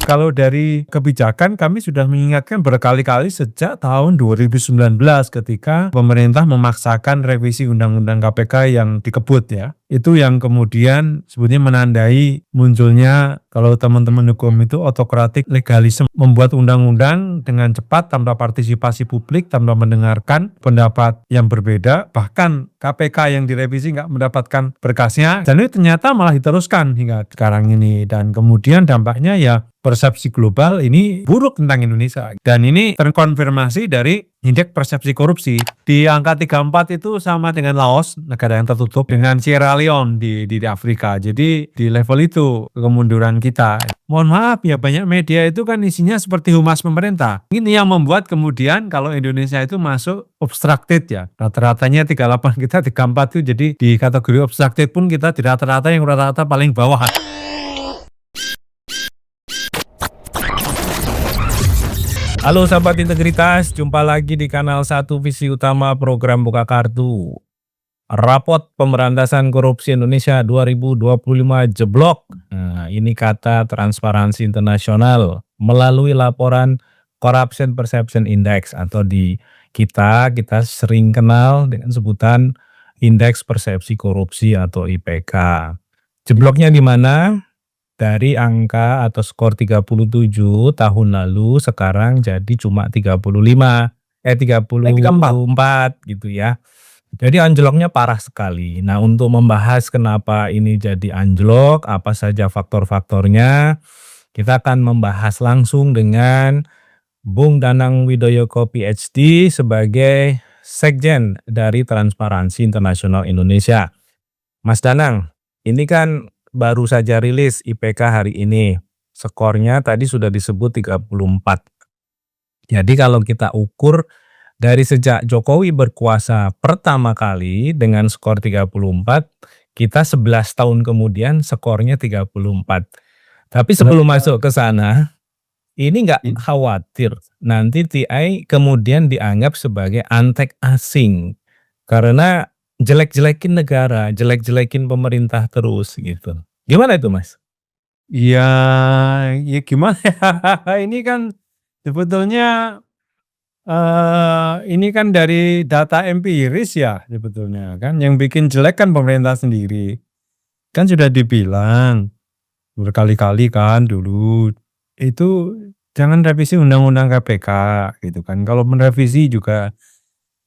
Kalau dari kebijakan kami sudah mengingatkan berkali-kali sejak tahun 2019 ketika pemerintah memaksakan revisi Undang-Undang KPK yang dikebut ya. Itu yang kemudian sebetulnya menandai munculnya kalau teman-teman hukum itu autokratik legalisme, membuat undang-undang dengan cepat tanpa partisipasi publik, tanpa mendengarkan pendapat yang berbeda, bahkan KPK yang direvisi nggak mendapatkan berkasnya, dan itu ternyata malah diteruskan hingga sekarang ini. Dan kemudian dampaknya ya persepsi global ini buruk tentang Indonesia. Dan ini terkonfirmasi dari indeks persepsi korupsi. Di angka 34 itu sama dengan Laos, negara yang tertutup, dengan Sierra Leone di Afrika. Jadi di level itu kemunduran kita. Mohon maaf ya, banyak media itu kan isinya seperti humas pemerintah. Ini yang membuat kemudian kalau Indonesia itu masuk obstructed ya. Rata-ratanya 38, kita 34 itu jadi di kategori obstructed pun kita di rata-rata yang rata-rata paling bawah. Halo sahabat integritas, jumpa lagi di kanal 1 Visi Utama Program Buka Kartu. Rapot Pemberantasan Korupsi Indonesia 2025 jeblok. Nah, ini kata Transparansi Internasional melalui laporan Corruption Perception Index atau kita sering kenal dengan sebutan Indeks Persepsi Korupsi atau IPK. Jebloknya di mana? Dari angka atau skor 37 tahun lalu sekarang jadi cuma 34 gitu ya. Jadi anjloknya parah sekali. Nah, untuk membahas kenapa ini jadi anjlok, apa saja faktor-faktornya, kita akan membahas langsung dengan Bung Danang Widoyoko PhD sebagai Sekjen dari Transparansi Internasional Indonesia. Mas Danang, ini kan baru saja rilis IPK hari ini. Skornya tadi sudah disebut 34. Jadi kalau kita ukur dari sejak Jokowi berkuasa pertama kali dengan skor 34, kita 11 tahun kemudian skornya 34. Tapi sebelum masuk ke sana, ini nggak khawatir nanti TI kemudian dianggap sebagai antek asing karena jelek-jelekin negara, jelek-jelekin pemerintah terus gitu. Gimana itu, Mas? Ya gimana ya? Ini kan sebetulnya ini kan dari data empiris ya sebetulnya kan. Yang bikin jelek kan pemerintah sendiri. Kan sudah dibilang berkali-kali kan dulu itu jangan revisi Undang-Undang KPK gitu kan. Kalau merevisi juga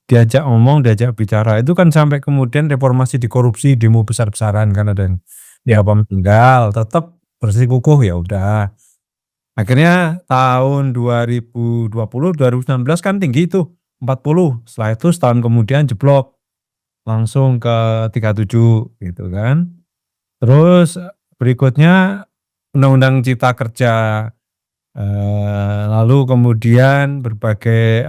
diajak ngomong, diajak bicara, itu kan sampai kemudian reformasi di korupsi, demo besar-besaran kan ada yang meninggal, tetap bersikukuh ya udah. Akhirnya tahun 2020, 2019 kan tinggi itu 40, setelah itu setahun kemudian jeblok langsung ke 37 gitu kan. Terus berikutnya Undang-Undang Cipta Kerja, lalu kemudian berbagai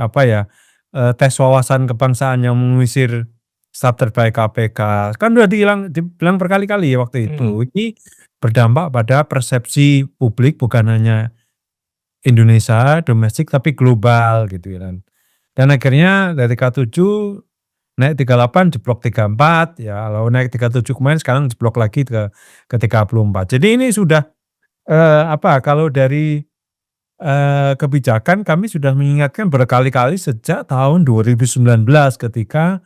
tes wawasan kebangsaan yang mengusir staf terbaik KPK. Kan udah dibilang berkali-kali ya waktu itu. Ini berdampak pada persepsi publik bukan hanya Indonesia, domestik tapi global gitu ya kan. Dan akhirnya dari 37 naik 38 jeblok 34 ya. Lalu naik 37 kemarin sekarang jeblok lagi ke 34. Jadi ini sudah kalau dari kebijakan kami sudah mengingatkan berkali-kali sejak tahun 2019 ketika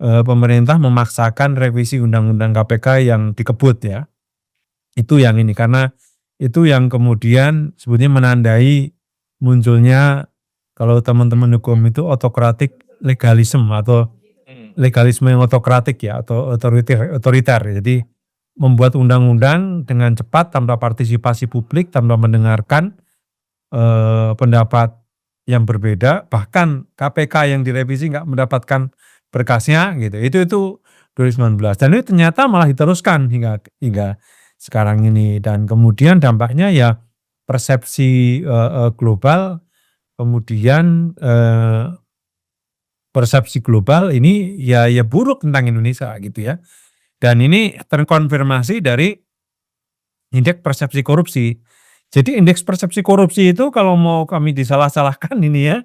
pemerintah memaksakan revisi Undang-Undang KPK yang dikebut ya. Itu yang ini karena itu yang kemudian sebetulnya menandai munculnya kalau teman-teman hukum itu autokratik legalisme atau legalisme yang autokratik ya atau otoriter. Jadi membuat undang-undang dengan cepat tanpa partisipasi publik, tanpa mendengarkan pendapat yang berbeda, bahkan KPK yang direvisi nggak mendapatkan berkasnya gitu. Itu 2019 dan itu ternyata malah diteruskan hingga sekarang ini. Dan kemudian dampaknya ya persepsi global, kemudian persepsi global ini ya buruk tentang Indonesia gitu ya. Dan ini terkonfirmasi dari indeks persepsi korupsi. Jadi indeks persepsi korupsi itu kalau mau kami disalah-salahkan ini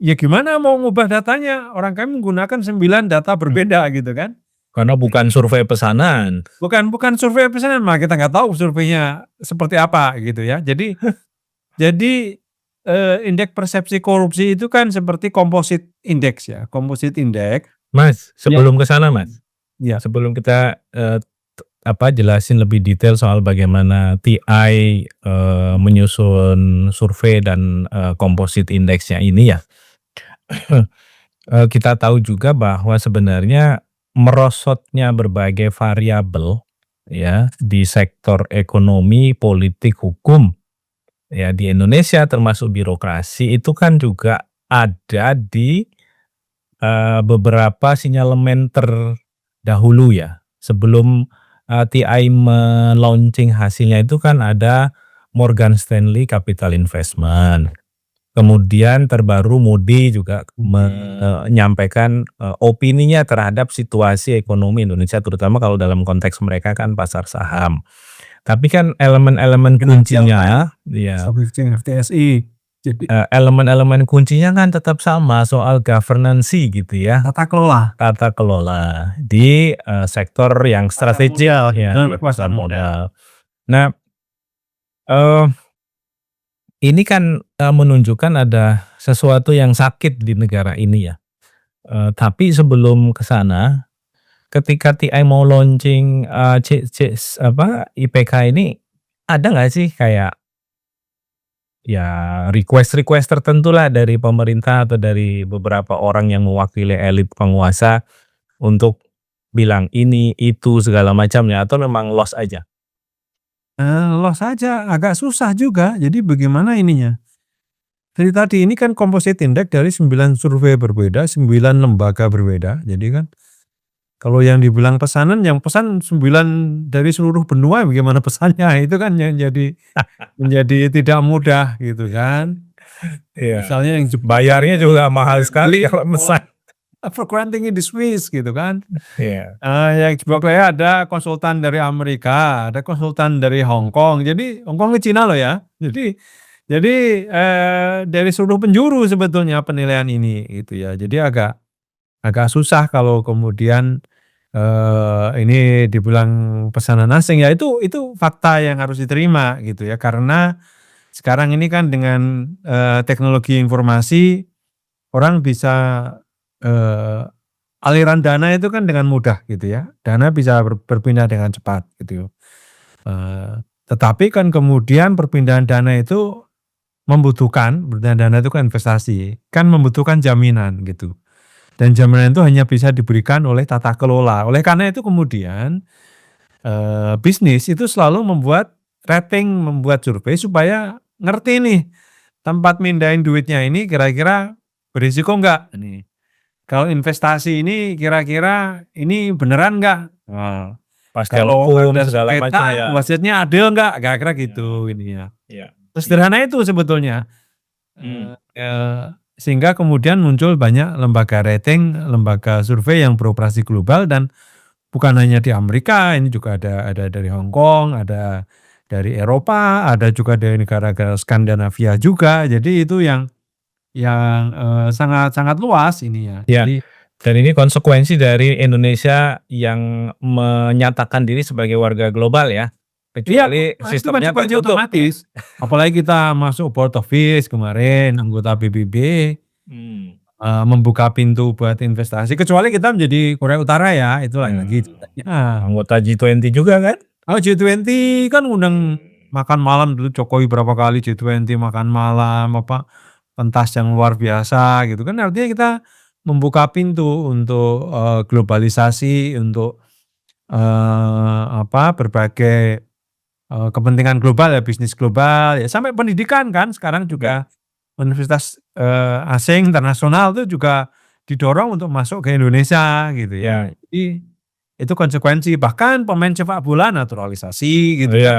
ya gimana mau ngubah datanya? Orang kami menggunakan 9 data berbeda gitu kan. Karena bukan survei pesanan. Bukan survei pesanan, mah kita nggak tahu surveinya seperti apa gitu ya. Jadi Jadi, indeks persepsi korupsi itu kan seperti composite index ya, composite index Mas, yang sebelum ke sana Mas, ya, sebelum kita, jelasin lebih detail soal bagaimana TI, menyusun survei dan, composite index-nya ini ya, kita tahu juga bahwa sebenarnya merosotnya berbagai variabel ya di sektor ekonomi, politik, hukum ya di Indonesia termasuk birokrasi itu kan juga ada di, beberapa sinyalemen terdahulu ya. Sebelum, TI me-launching hasilnya itu kan ada Morgan Stanley Capital Investment. Kemudian terbaru Moody juga menyampaikan, opininya terhadap situasi ekonomi Indonesia terutama kalau dalam konteks mereka kan pasar saham. Tapi kan elemen-elemen finansial kan, kuncinya ya, stock exchange, FTSI. Jadi elemen-elemen kuncinya kan tetap sama soal governance gitu ya, tata kelola, tata kelola di, sektor yang strategial ya, pasar pasar modal. modal. Nah, eee ini kan, menunjukkan ada sesuatu yang sakit di negara ini ya, tapi sebelum ke sana, ketika TI mau launching, IPK ini, ada nggak sih kayak, ya request-request tertentu lah dari pemerintah atau dari beberapa orang yang mewakili elit penguasa untuk bilang ini, itu, segala macamnya atau memang loss aja? Loss saja, agak susah juga. Jadi bagaimana ininya, dari tadi ini kan composite index dari 9 survei berbeda, 9 lembaga berbeda. Jadi kan kalau yang dibilang pesanan, yang pesan 9 dari seluruh benua bagaimana pesannya, itu kan yang menjadi tidak mudah gitu kan. Iya, Misalnya yang bayarnya juga mahal sekali kalau mesan. for granting in the Swiss gitu kan. Iya, Yang di Korea ada konsultan dari Amerika, ada konsultan dari Hong Kong. Jadi Hong Kong ke Cina loh ya. Jadi, dari seluruh penjuru sebetulnya penilaian ini gitu ya. Jadi agak agak susah kalau kemudian, ini dibilang pesanan asing, ya itu fakta yang harus diterima gitu ya. Karena sekarang ini kan dengan, teknologi informasi orang bisa, eee, aliran dana itu kan dengan mudah gitu ya. Dana bisa berpindah dengan cepat gitu. Tetapi kan kemudian perpindahan dana itu membutuhkan dana itu kan investasi, kan membutuhkan jaminan gitu. Dan jaminan itu hanya bisa diberikan oleh tata kelola. Oleh karena itu kemudian, bisnis itu selalu membuat rating, membuat survei supaya ngerti nih, tempat mindahin duitnya ini kira-kira berisiko enggak ini. Kalau investasi ini kira-kira ini beneran enggak? pastian Kalau hukum ada segala macam sengketa ya. wasitnya adil enggak? Kira-kira Iya, gitu ininya. iya, iya, Sesederhana itu sebetulnya. mmm, Sehingga kemudian muncul banyak lembaga rating, lembaga survei yang beroperasi global dan bukan hanya di Amerika, ini juga ada dari Hong Kong, ada dari Eropa, ada juga dari negara-negara Skandinavia juga. Jadi itu yang sangat sangat luas ini ya. iya. Jadi Dan ini konsekuensi dari Indonesia yang menyatakan diri sebagai warga global ya, iya, kecuali itu sistemnya konsekuensi tertutup. otomatis. Apalagi kita masuk board of peace kemarin, anggota PBB, Mmm, membuka pintu buat investasi, kecuali kita menjadi Korea Utara ya, itu lain nah, lagi ceritanya. anggota G20 juga kan? Oh, G20 kan undang makan malam dulu Jokowi berapa kali G20 makan malam, apa, pentas yang luar biasa gitu kan, artinya kita membuka pintu untuk, globalisasi, untuk, berbagai, kepentingan global ya, bisnis global, ya sampai pendidikan kan sekarang Ya, juga universitas, asing internasional itu juga didorong untuk masuk ke Indonesia gitu ya. ya, Jadi itu konsekuensi, bahkan pemain sepak bola naturalisasi gitu iya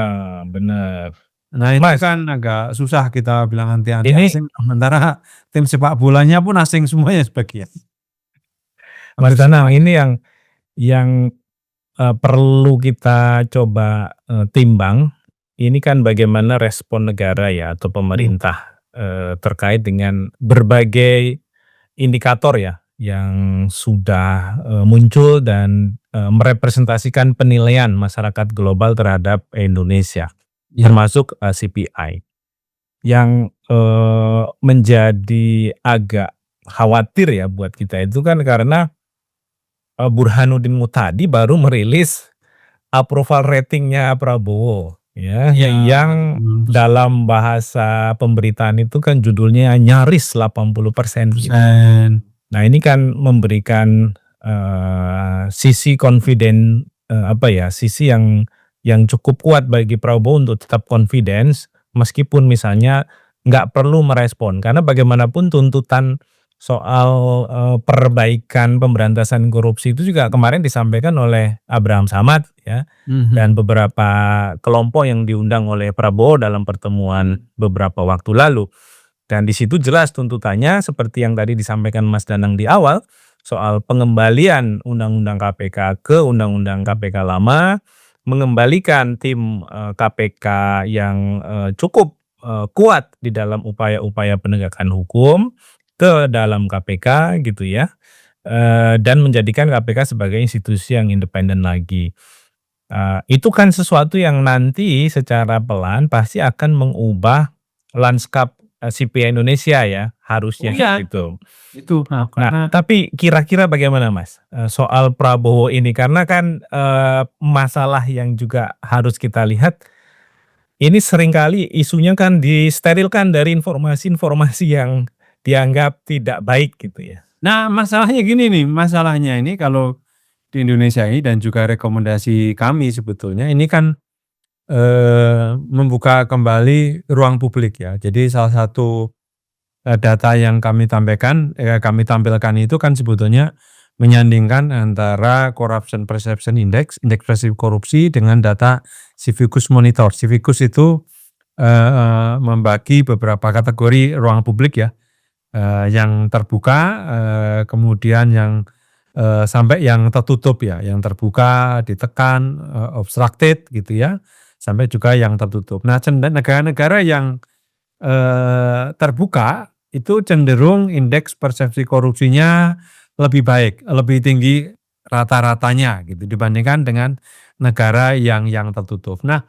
kan. bener. Nah itu Mas, kan agak susah kita bilang anti-anti ini asing, sementara tim sepak bolanya pun asing semuanya sebagian. Mas Habis Danang ini yang, perlu kita coba, timbang, ini kan bagaimana respon negara ya atau mhm, pemerintah, terkait dengan berbagai indikator ya, yang sudah, muncul dan, merepresentasikan penilaian masyarakat global terhadap Indonesia, iya, termasuk, CPI. yang, menjadi agak khawatir ya buat kita itu kan karena, Burhanuddin Muhtadi baru merilis approval rating-nya Prabowo ya, Iya, yang dalam bahasa pemberitaan itu kan judulnya nyaris 80% gitu. persen. Nah ini kan memberikan, sisi confident, sisi yang cukup kuat bagi Prabowo untuk tetap confidence meskipun misalnya nggak perlu merespon. Karena bagaimanapun tuntutan soal, perbaikan pemberantasan korupsi itu juga kemarin disampaikan oleh Abraham Samad ya, Mhm. dan beberapa kelompok yang diundang oleh Prabowo dalam pertemuan beberapa waktu lalu. Dan di situ jelas tuntutannya seperti yang tadi disampaikan Mas Danang di awal, soal pengembalian Undang-Undang KPK ke Undang-Undang KPK lama, mengembalikan tim, KPK yang, cukup, kuat di dalam upaya-upaya penegakan hukum ke dalam KPK gitu ya, dan menjadikan KPK sebagai institusi yang independen lagi. Itu kan sesuatu yang nanti secara pelan pasti akan mengubah lanskap, sipil Indonesia ya, Oh harusnya iya, gitu. itu. Nah, Nah, karena tapi kira-kira bagaimana Mas, soal Prabowo ini? Karena kan, masalah yang juga harus kita lihat, ini seringkali isunya kan disterilkan dari informasi-informasi yang dianggap tidak baik gitu ya. nah, masalahnya gini nih, masalahnya ini kalau di Indonesia ini dan juga rekomendasi kami sebetulnya ini kan, membuka kembali ruang publik ya. Jadi salah satu, data yang kami tampilkan itu kan sebetulnya menyandingkan antara Corruption Perception Index, indeks persepsi korupsi dengan data Civicus Monitor. Civicus itu, membagi beberapa kategori ruang publik ya, yang terbuka, kemudian yang, sampai yang tertutup ya, yang terbuka, ditekan, obstructed gitu ya, sampai juga yang tertutup. Nah, negara-negara yang, terbuka itu cenderung indeks persepsi korupsinya lebih baik, lebih tinggi rata-ratanya gitu dibandingkan dengan negara yang tertutup. Nah,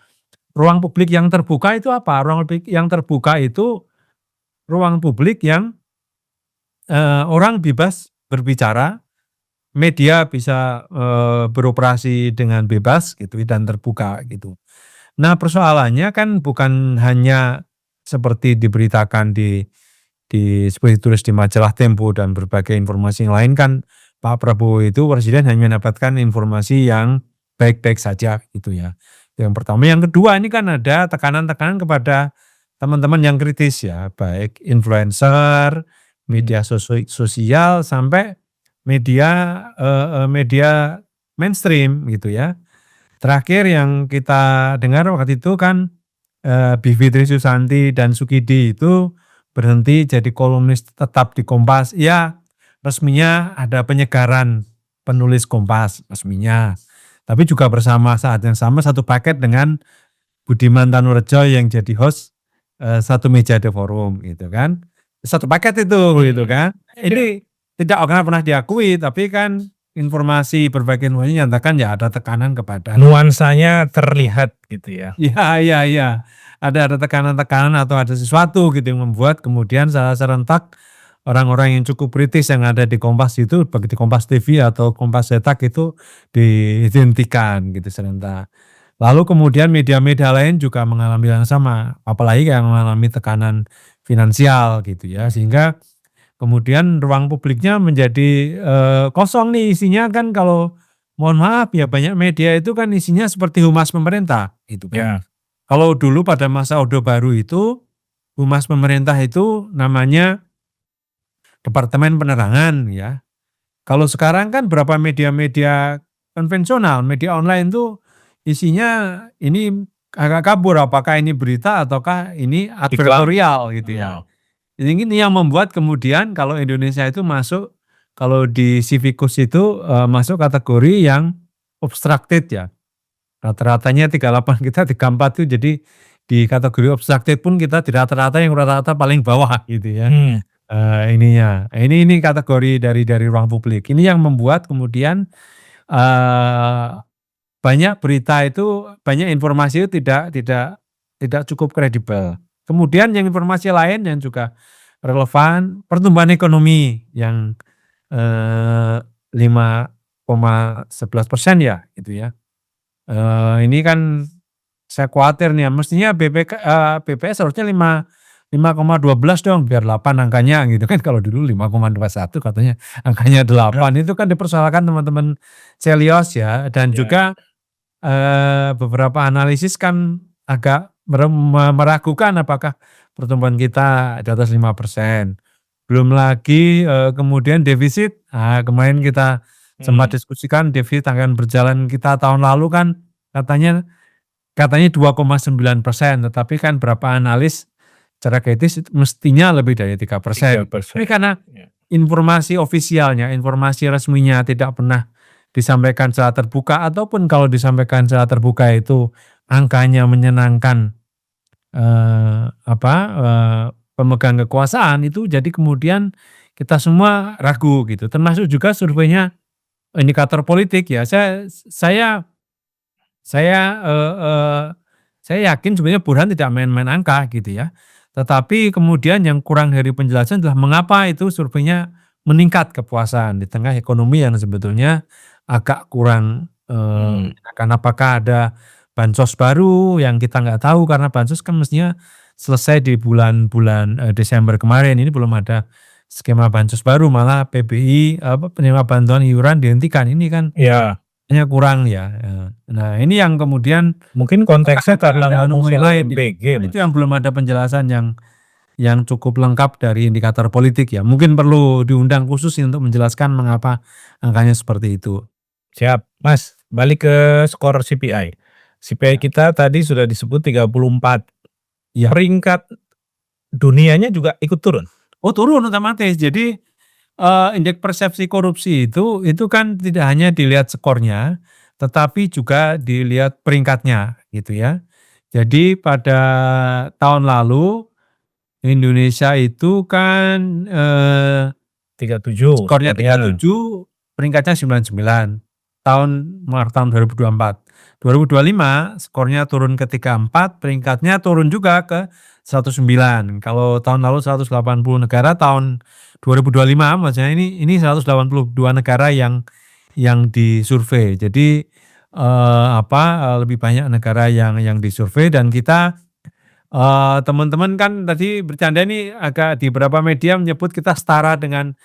ruang publik yang terbuka itu apa? Ruang publik yang terbuka itu ruang publik yang, orang bebas berbicara, media bisa, beroperasi dengan bebas gitu dan terbuka gitu. Nah, persoalannya kan bukan hanya seperti diberitakan seperti ditulis di majalah Tempo dan berbagai informasi yang lain kan Pak Prabowo itu presiden hanya mendapatkan informasi yang baik-baik saja gitu ya. Yang pertama, yang kedua ini kan ada tekanan-tekanan kepada teman-teman yang kritis ya, baik influencer, Mmm. media sosial sampai media mainstream gitu ya. Terakhir yang kita dengar waktu itu kan, Bivitri Susanti dan Sukidi itu berhenti jadi kolumnis tetap di Kompas. Ya, resminya ada penyegaran penulis Kompas, resminya. Tapi juga bersama saat yang sama satu paket dengan Budiman Tanurejo yang jadi host, Satu Meja The Forum gitu kan. Satu paket itu gitu kan. Ini tidak akan pernah diakui, tapi kan informasi berbagai informasi nyatakan ya ada tekanan kepada Nuansanya terlihat gitu ya. iya, iya, iya. Ada tekanan-tekanan atau ada sesuatu gitu yang membuat kemudian secara serentak orang-orang yang cukup kritis yang ada di Kompas itu, baik di Kompas TV atau Kompas Cetak itu dihentikan gitu serentak. Lalu kemudian media-media lain juga mengalami yang sama, apalagi yang mengalami tekanan finansial gitu ya, sehingga kemudian ruang publiknya menjadi, kosong nih isinya kan kalau mohon maaf ya banyak media itu kan isinya seperti humas pemerintah gitu kan. Ya. Kalau dulu pada masa Orde Baru itu, humas pemerintah itu namanya Departemen Penerangan ya. Kalau sekarang kan berapa media-media konvensional, media online tuh isinya ini agak kabur apakah ini berita ataukah ini Iklan. advertorial gitu ya. Oh. Ini yang membuat kemudian kalau Indonesia itu masuk, kalau di Civicus itu, masuk kategori yang obstructed ya. Rata-ratanya 38, kita 34 tuh jadi di kategori obstructed pun kita di rata-rata yang rata-rata paling bawah gitu ya, Mmm. ininya. Ini kategori dari ruang publik. Ini yang membuat kemudian, eee, banyak berita itu, banyak informasi itu tidak cukup kredibel. Kemudian yang informasi lain yang juga relevan, pertumbuhan ekonomi yang 5,11% ya, gitu ya. Ini kan saya khawatir nih ya, mestinya BPS harusnya 5,12 dong, biar 8 angkanya gitu kan, kalau dulu 5,21 katanya angkanya 8, itu kan dipersoalkan teman-teman Celios ya, dan Ya. juga beberapa analisis kan agak meragukan apakah pertumbuhan kita di atas 5%. Belum lagi kemudian defisit, kemarin kita sempat diskusikan defisit akan berjalan kita tahun lalu kan katanya 2,9%, tetapi kan berapa analis secara kritis itu mestinya lebih dari 3%. 3%. Tapi karena Ya. informasi ofisialnya, informasi resminya tidak pernah disampaikan secara terbuka, ataupun kalau disampaikan secara terbuka itu angkanya menyenangkan pemegang kekuasaan, itu jadi kemudian kita semua ragu gitu. Termasuk juga surveinya indikator politik ya. Saya saya yakin sebenarnya Burhan tidak main-main angka gitu ya. Tetapi kemudian yang kurang dari penjelasan adalah mengapa itu surveinya meningkat kepuasan di tengah ekonomi yang sebetulnya agak kurang, karena apakah ada bansos baru yang kita nggak tahu, karena bansos kan mestinya selesai di bulan-bulan Desember kemarin, ini belum ada skema bansos baru, malah PBI penerima bantuan iuran dihentikan, ini kan Ya, hanya kurang ya. Nah ini yang kemudian mungkin konteksnya karena ada ngomong anomali soal lain, MBG, nah, itu Mas. yang belum ada penjelasan yang cukup lengkap dari indikator politik ya. Mungkin perlu diundang khusus untuk menjelaskan mengapa angkanya seperti itu. Siap, Mas. Balik ke skor CPI. CPI Ya. kita tadi sudah disebut 34. Ya. Peringkat dunianya juga ikut turun. Oh turun otomatis. Jadi indeks persepsi korupsi itu kan tidak hanya dilihat skornya, tetapi juga dilihat peringkatnya gitu ya. Jadi pada tahun lalu Indonesia itu kan 37 skornya skornya. 37, peringkatnya 99. Tahun 2024. 2025 skornya turun ke 34, peringkatnya turun juga ke 109. Kalau tahun lalu 180 negara, tahun 2025 maksudnya ini 182 negara yang disurvei. Jadi lebih banyak negara yang disurvei, dan kita teman-teman kan tadi bercanda nih agak di beberapa media menyebut kita setara dengan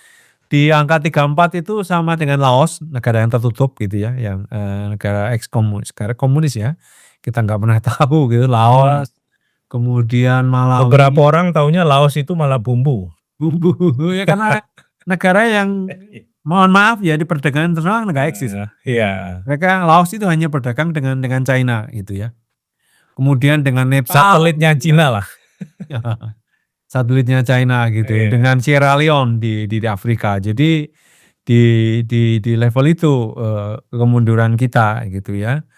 di angka 34 itu sama dengan Laos, negara yang tertutup gitu ya, yang negara ex-komunis, negara komunis ya. Kita nggak pernah tahu gitu, Laos, kemudian Beberapa Malawi, orang taunya Laos itu malah bumbu. bumbu ya karena negara yang mohon maaf ya di perdagangan internasional nggak eksis. Iya. Mereka Laos itu hanya berdagang dengan China gitu ya. Kemudian dengan Nepal, Satelitnya Cina lah. satelitnya China gitu ya, Iya. dengan Sierra Leone di Afrika. Jadi di level itu kemunduran kita gitu ya.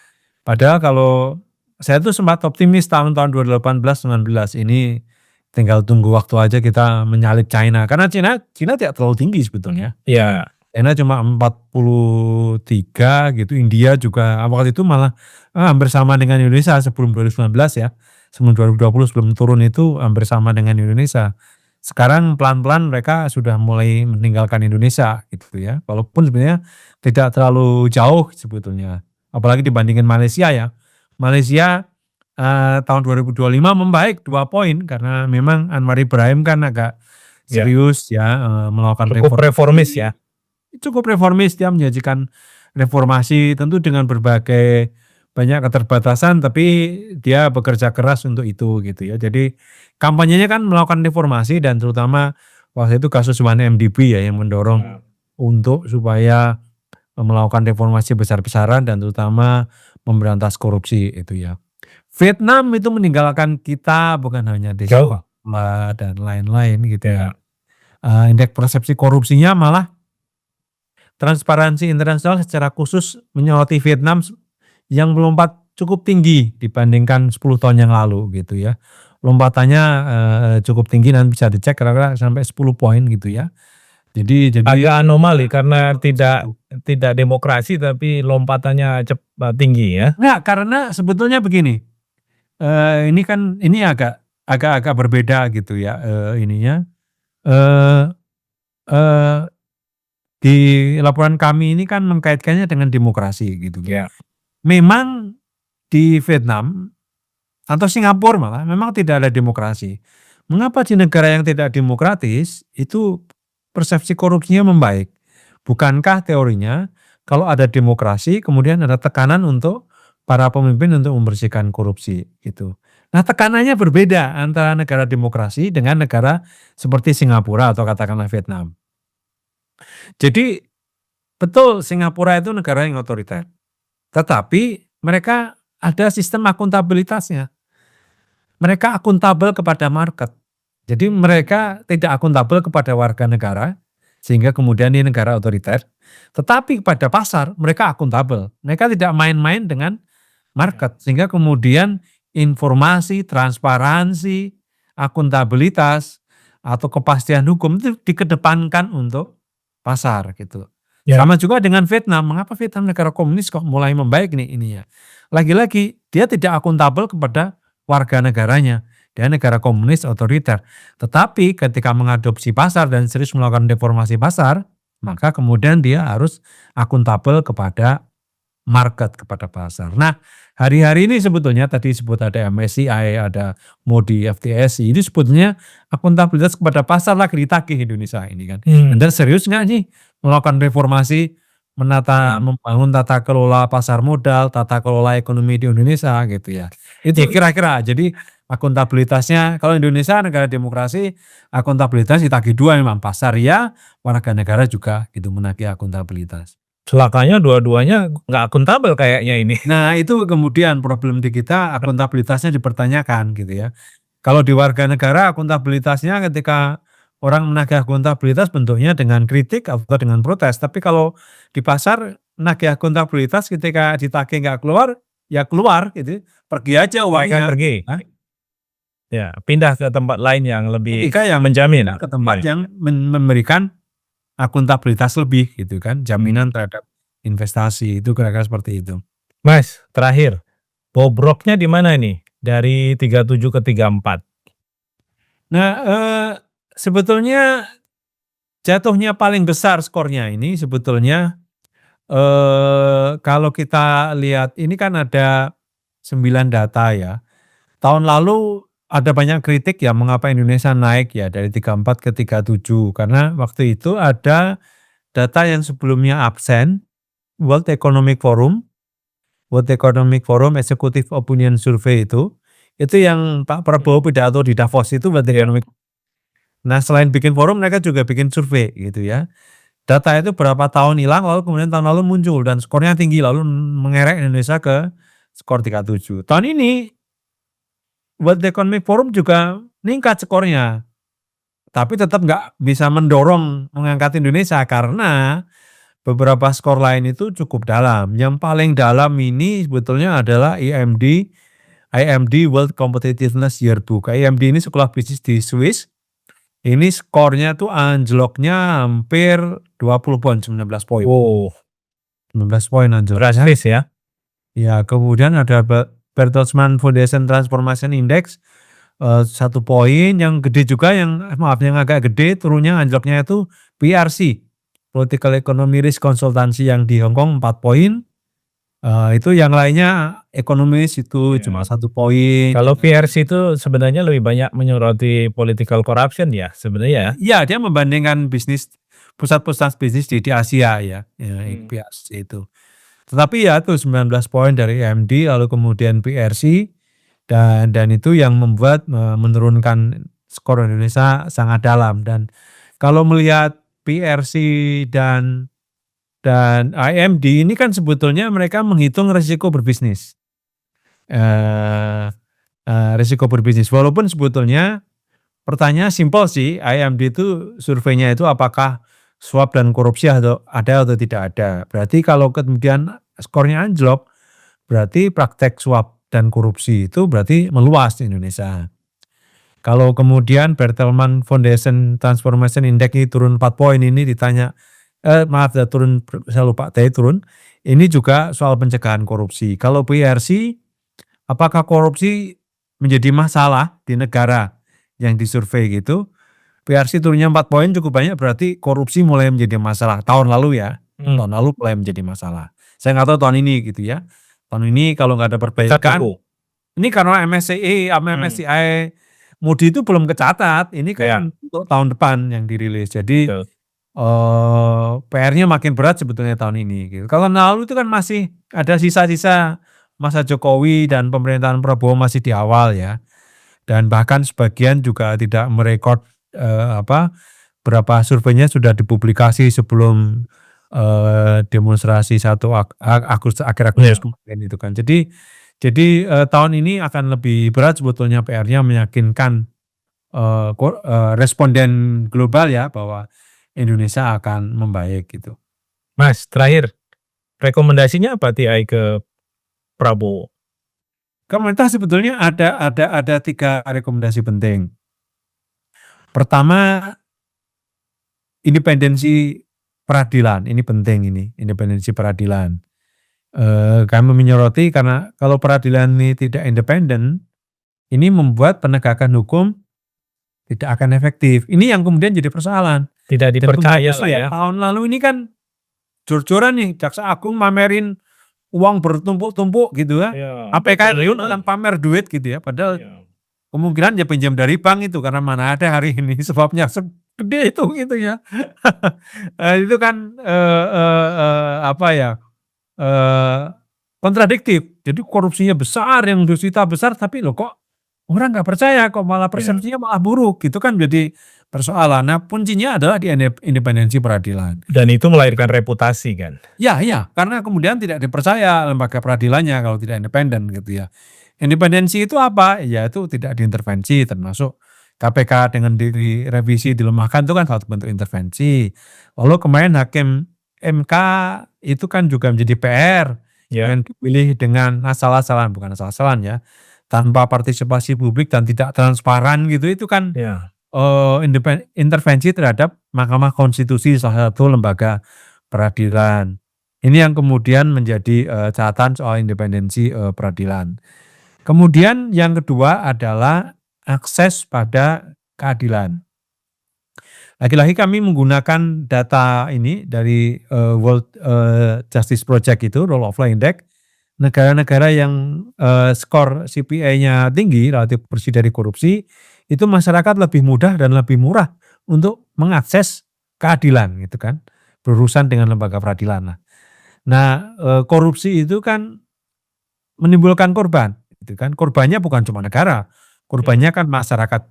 Padahal kalau saya tuh sempat optimis tahun-tahun 2018-19 ini tinggal tunggu waktu aja kita menyalip China, karena China tidak terlalu tinggi sebetulnya. Iya. China cuma 43 gitu, India juga waktu itu malah hampir sama dengan Indonesia sebelum 2019 ya. Sebelum 2020, sebelum turun itu hampir sama dengan Indonesia. Sekarang pelan-pelan mereka sudah mulai meninggalkan Indonesia gitu ya. Walaupun sebenarnya tidak terlalu jauh sebetulnya. Apalagi dibandingin Malaysia ya. Malaysia tahun 2025 membaik 2 poin karena memang Anwar Ibrahim kan agak Ya. serius ya melakukan Cukup reformis ya. Cukup reformis, dia menyajikan reformasi tentu dengan berbagai banyak keterbatasan, tapi dia bekerja keras untuk itu gitu ya. Jadi kampanyenya kan melakukan reformasi, dan terutama waktu itu kasus 1MDB ya yang mendorong untuk supaya melakukan reformasi besar-besaran dan terutama memberantas korupsi itu ya. Vietnam itu meninggalkan kita bukan hanya di Jauh. dan lain-lain gitu Ya. ya. Indeks persepsi korupsinya malah Transparansi Internasional secara khusus menyoroti Vietnam yang melompat cukup tinggi dibandingkan 10 tahun yang lalu gitu ya. Lompatannya cukup tinggi dan bisa dicek kira-kira sampai 10 poin gitu ya. Jadi Agak anomali karena tidak demokrasi tapi lompatannya tinggi ya. Enggak, karena sebetulnya begini, ini agak agak-agak berbeda gitu ya, ininya, eee eee, di laporan kami ini kan mengkaitkannya dengan demokrasi gitu. Ya. Memang di Vietnam atau Singapura malah memang tidak ada demokrasi. Mengapa di negara yang tidak demokratis itu persepsi korupsinya membaik? Bukankah teorinya kalau ada demokrasi kemudian ada tekanan untuk para pemimpin untuk membersihkan korupsi gitu. Nah, tekanannya berbeda antara negara demokrasi dengan negara seperti Singapura atau katakanlah Vietnam. Jadi betul Singapura itu negara yang otoriter, tetapi mereka ada sistem akuntabilitasnya. Mereka akuntabel kepada market. Jadi mereka tidak akuntabel kepada warga negara, sehingga kemudian di negara otoriter, tetapi pada pasar mereka akuntabel. Mereka tidak main-main dengan market, sehingga kemudian informasi, transparansi, akuntabilitas, atau kepastian hukum itu dikedepankan untuk pasar gitu. Ya. Sama juga dengan Vietnam, mengapa Vietnam negara komunis kok mulai membaik nih ininya. Lagi-lagi dia tidak akuntabel kepada warga negaranya. Dia negara komunis otoriter. Tetapi ketika mengadopsi pasar dan serius melakukan reformasi pasar, maka kemudian dia harus akuntabel kepada market, kepada pasar. Nah, hari-hari ini sebetulnya tadi sebut ada MSCI, ada Modi, FTSI, ini sebetulnya akuntabilitas kepada pasar lagi ditagih Indonesia ini kan. Anda serius nggak nih melakukan reformasi, membangun tata kelola pasar modal, tata kelola ekonomi di Indonesia gitu ya. Itu kira-kira. Jadi akuntabilitasnya kalau Indonesia negara demokrasi, akuntabilitas ditagih dua memang, pasar ya, warga negara juga gitu menagih akuntabilitas. Celakanya dua-duanya nggak akuntabel kayaknya ini. Nah, itu kemudian problem di kita akuntabilitasnya dipertanyakan gitu ya. Kalau di warga negara akuntabilitasnya ketika orang menagih akuntabilitas bentuknya dengan kritik atau dengan protes. Tapi kalau di pasar nagih akuntabilitas ketika ditagih nggak keluar, ya keluar gitu. Pergi aja Mereka uangnya. pergi. Hah? Ya, pindah ke tempat lain yang lebih Ketika yang menjamin. ke tempat yang memberikan akuntabilitas lebih gitu kan, jaminan terhadap investasi itu kira-kira seperti itu. Mas, terakhir, bobroknya di mana nih? Dari 37 ke 34. Nah, sebetulnya jatuhnya paling besar skornya ini sebetulnya, kalau kita lihat ini kan ada 9 data ya. Tahun lalu ada banyak kritik ya mengapa Indonesia naik ya dari 34 ke 37 karena waktu itu ada data yang sebelumnya absen, World Economic Forum Executive Opinion Survey itu yang Pak Prabowo pidato di Davos itu World Economic. Nah, selain bikin forum mereka juga bikin survei gitu ya. Data itu berapa tahun hilang lalu kemudian tahun lalu muncul dan skornya tinggi lalu mengerek Indonesia ke skor 37. Tahun ini World Economic Forum juga meningkat skornya. Tapi tetap nggak bisa mendorong mengangkat Indonesia karena beberapa skor lain itu cukup dalam. Yang paling dalam ini sebetulnya adalah IMD World Competitiveness Yearbook. IMD ini sekolah bisnis di Swiss. Ini skornya tuh anjloknya hampir 20 poin, 19 poin. Wow, 19 poin anjloknya. drastis ya. Ya, kemudian ada Bertelsmann Foundation Transformation Index 1 poin, yang gede juga yang agak gede turunnya anjloknya itu PRC, Political Economy Risk Consultancy yang di Hong Kong 4 poin. Itu yang lainnya ekonomis itu cuma 1 poin. Kalau PRC itu sebenarnya lebih banyak menyoroti political corruption ya sebenarnya ya. Iya, dia membandingkan pusat-pusat bisnis di Asia ya, PRC itu. Tetapi ya itu 19 poin dari IMD lalu kemudian PRC dan itu yang membuat menurunkan skor Indonesia sangat dalam. Dan kalau melihat PRC dan IMD ini kan sebetulnya mereka menghitung risiko berbisnis. Risiko berbisnis walaupun sebetulnya pertanyaan simpel sih, IMD itu surveinya itu apakah suap dan korupsi ada atau tidak ada. Berarti kalau kemudian skornya anjlok, berarti praktek suap dan korupsi itu berarti meluas di Indonesia. Kalau kemudian Bertelsmann Foundation Transformation Index ini turun 4 poin ini ditanya, turun, saya lupa tadi turun, ini juga soal pencegahan korupsi. Kalau PRC, apakah korupsi menjadi masalah di negara yang disurvei gitu, PRC turunnya 4 poin cukup banyak berarti korupsi mulai menjadi masalah. Tahun lalu ya, Mmm, tahun lalu mulai menjadi masalah. Saya nggak tahu tahun ini gitu ya. Tahun ini kalau nggak ada kita perbaikan, tunggu. ini karena MSCI sama Mmm, MSCI Moody itu belum kecatat, ini iya, kan untuk tahun depan yang dirilis. Jadi, betul. PR-nya makin berat sebetulnya tahun ini gitu. Kalau tahun lalu itu kan masih ada sisa-sisa masa Jokowi dan pemerintahan Prabowo masih di awal ya, dan bahkan sebagian juga tidak merekod, berapa surveinya sudah dipublikasi sebelum, demonstrasi 1 Agustus, akhir Agustus Iya. kemarin itu kan. Jadi, tahun ini akan lebih berat sebetulnya PR-nya meyakinkan, responden global ya bahwa Indonesia akan membaik gitu. Mas, terakhir, rekomendasinya apa TI ke Prabowo? Pemerintah sebetulnya ada 3 rekomendasi penting. Pertama, independensi peradilan, ini penting ini, independensi peradilan. Kami menyoroti karena kalau peradilan ini tidak independen, ini membuat penegakan hukum tidak akan efektif. Ini yang kemudian jadi persoalan. Tidak Dan dipercaya justru lah ya ya. tahun lalu ini kan jor-joran nih Jaksa Agung mamerin uang bertumpuk-tumpuk gitu ya. Iya, APK triliunan. ikutan pamer duit gitu ya, padahal Iya. kemungkinan ya pinjam dari bank itu karena mana ada hari ini sebabnya segede itu gitu ya. Itu kan, apa ya, eee, kontradiktif. Jadi korupsinya besar, yang disita besar, tapi loh kok orang nggak percaya, kok malah Iya. persepsinya malah buruk, gitu kan jadi persoalan. Nah, kuncinya adalah di independensi peradilan. Dan itu melahirkan reputasi kan? Ya, karena kemudian tidak dipercaya lembaga peradilannya kalau tidak independen gitu ya. Independensi itu apa? Ya itu tidak diintervensi, termasuk KPK dengan direvisi dilemahkan itu kan satu bentuk intervensi. Lalu kemarin hakim MK itu kan juga menjadi PR Ya. yang dipilih dengan asal-asalan, bukan asal-asalan ya, tanpa partisipasi publik dan tidak transparan gitu, itu kan Ya. intervensi terhadap Mahkamah Konstitusi, salah satu lembaga peradilan. Ini yang kemudian menjadi, catatan soal independensi, peradilan. Kemudian yang kedua adalah akses pada keadilan. Lagi-lagi kami menggunakan data ini dari, World, Justice Project itu, Rule of Law Index. Negara-negara yang, skor CPI-nya tinggi, relatif bersih dari korupsi, itu masyarakat lebih mudah dan lebih murah untuk mengakses keadilan gitu kan, berurusan dengan lembaga peradilan. Nah, korupsi itu kan menimbulkan korban gitu kan, korbannya bukan cuma negara, Mmm. korbannya kan masyarakat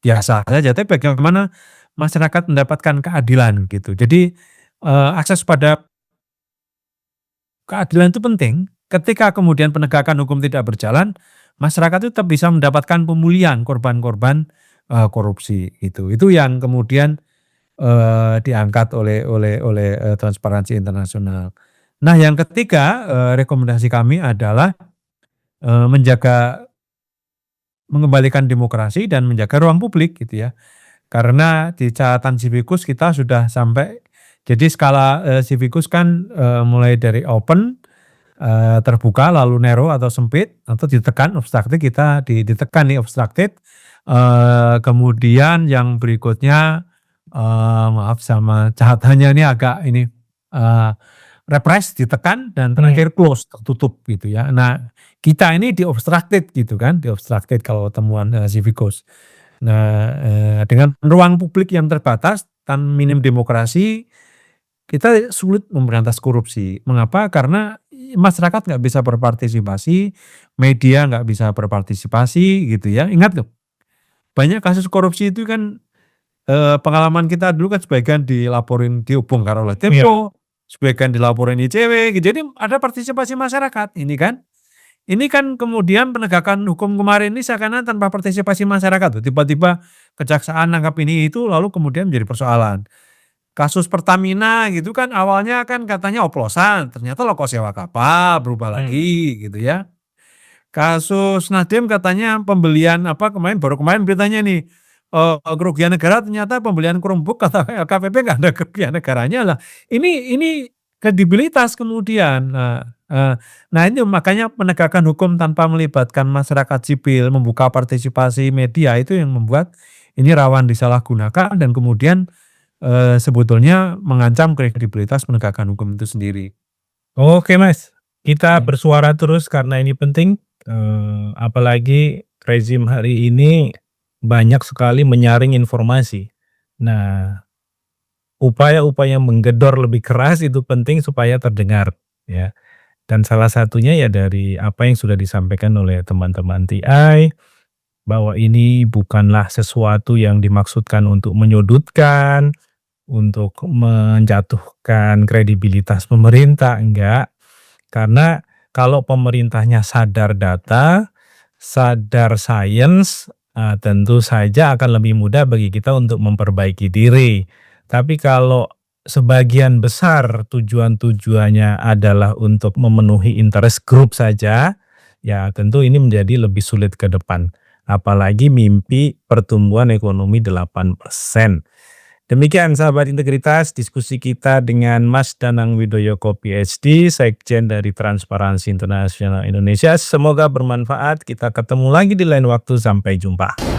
biasa saja, tapi bagaimana masyarakat mendapatkan keadilan gitu. Jadi, akses pada keadilan itu penting. Ketika kemudian penegakan hukum tidak berjalan, masyarakat itu tetap bisa mendapatkan pemulihan korban-korban, korupsi itu. Itu yang kemudian, diangkat oleh Transparansi Internasional. Nah, yang ketiga, rekomendasi kami adalah, menjaga mengembalikan demokrasi dan menjaga ruang publik gitu ya. Karena di catatan Civicus kita sudah sampai, jadi skala, Civicus kan, mulai dari open, terbuka, lalu narrow atau sempit, atau ditekan obstructed, kita ditekan nih obstructed, kemudian yang berikutnya, maaf sama catatannya ini agak ini, eee, repress, ditekan, dan Mmm. terakhir close, tertutup gitu ya. Nah, kita ini di obstructed gitu kan, di obstructed kalau temuan, Civicus. Nah, dengan ruang publik yang terbatas dan minim demokrasi, kita sulit memberantas korupsi. Mengapa? Karena masyarakat nggak bisa berpartisipasi, media nggak bisa berpartisipasi gitu ya. Ingat loh, banyak kasus korupsi itu kan, pengalaman kita dulu kan sebagian dilaporin, dibongkar oleh Iya. Tempo, sebagian dilaporin ICW gitu. Jadi ada partisipasi masyarakat ini kan. Ini kan kemudian penegakan hukum kemarin ini seakan-akan tanpa partisipasi masyarakat tuh, tiba-tiba kejaksaan nangkap ini itu lalu kemudian menjadi persoalan. Kasus Pertamina gitu kan awalnya kan katanya oplosan, ternyata lo kok sewa kapal, berubah Mmm. lagi gitu ya. Kasus Nadiem katanya pembelian apa kemarin, baru kemarin beritanya nih, kerugian negara, ternyata pembelian Chromebook kata LKPP nggak ada kerugian negaranya lah. Ini kredibilitas kemudian. Nah, Nah ini makanya penegakan hukum tanpa melibatkan masyarakat sipil, membuka partisipasi media itu yang membuat ini rawan disalahgunakan dan kemudian, sebetulnya mengancam kredibilitas penegakan hukum itu sendiri. Oke Mas, kita Mhm. bersuara terus karena ini penting, apalagi rezim hari ini banyak sekali menyaring informasi. Nah, upaya-upaya menggedor lebih keras itu penting supaya terdengar, ya. Dan salah satunya ya dari apa yang sudah disampaikan oleh teman-teman TI, bahwa ini bukanlah sesuatu yang dimaksudkan untuk menyudutkan, untuk menjatuhkan kredibilitas pemerintah, enggak. Karena kalau pemerintahnya sadar data, sadar sains, tentu saja akan lebih mudah bagi kita untuk memperbaiki diri. Tapi kalau sebagian besar tujuan-tujuannya adalah untuk memenuhi interest group saja, ya tentu ini menjadi lebih sulit ke depan. Apalagi mimpi pertumbuhan ekonomi 8%. Demikian sahabat integritas diskusi kita dengan Mas Danang Widoyoko PhD, Sekjen dari Transparansi Internasional Indonesia. Semoga bermanfaat. Kita ketemu lagi di lain waktu. Sampai jumpa.